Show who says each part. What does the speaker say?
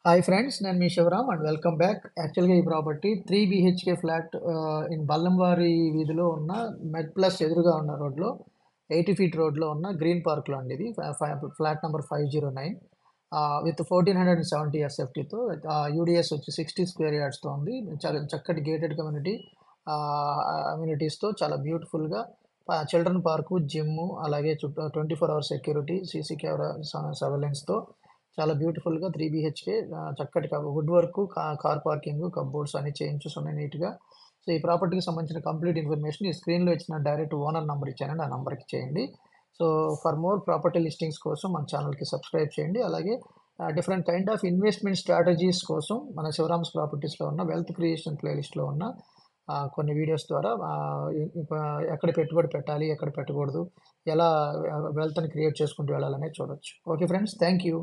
Speaker 1: Hi friends, నేను మీ Shivaram and welcome back. యాక్చువల్గా ఈ property 3 BHK flat in Ballamvari వీధిలో ఉన్న మెడ్ ప్లస్ ఎదురుగా ఉన్న రోడ్లో 80 ఫీట్ రోడ్లో ఉన్న గ్రీన్ పార్క్లో అండి. ఇది ఫ్లాట్ నెంబర్ 509 విత్ 1470 SFTతో యూడిఎస్ వచ్చి 60 స్క్వేర్ యార్డ్స్తో ఉంది. చాలా చక్కటి గేటెడ్ కమ్యూనిటీ అమ్యూనిటీస్తో చాలా బ్యూటిఫుల్గా చిల్డ్రన్ పార్కు, జిమ్, అలాగే చుట్టూ 24 hour సెక్యూరిటీ, సీసీ కెమెరా సర్వేలెన్స్తో చాలా బ్యూటిఫుల్గా 3 BHK చక్కటి wood work, car parking, cupboards అన్ని చేంజెస్ ఉన్నాయి నీట్గా. సో ఈ ప్రాపర్టీకి సంబంధించిన కంప్లీట్ ఇన్ఫర్మేషన్ ఈ స్క్రీన్లో ఇచ్చిన డైరెక్ట్ ఓనర్ నెంబర్ ఇచ్చానండి, ఆ నెంబర్కి చేయండి. So for more property listings కోసం మన ఛానల్కి సబ్స్క్రైబ్ చేయండి. అలాగే different kind of investment strategies కోసం మన శివరామ్స్ ప్రాపర్టీస్లో ఉన్న వెల్త్ క్రియేషన్ ప్లేలిస్ట్లో ఉన్న కొన్ని వీడియోస్ ద్వారా ఎక్కడ పెట్టుబడి పెట్టాలి, ఎక్కడ పెట్టకూడదు, ఎలా వెల్త్ని క్రియేట్ చేసుకుంటూ వెళ్ళాలనేది చూడొచ్చు. Okay friends, thank you.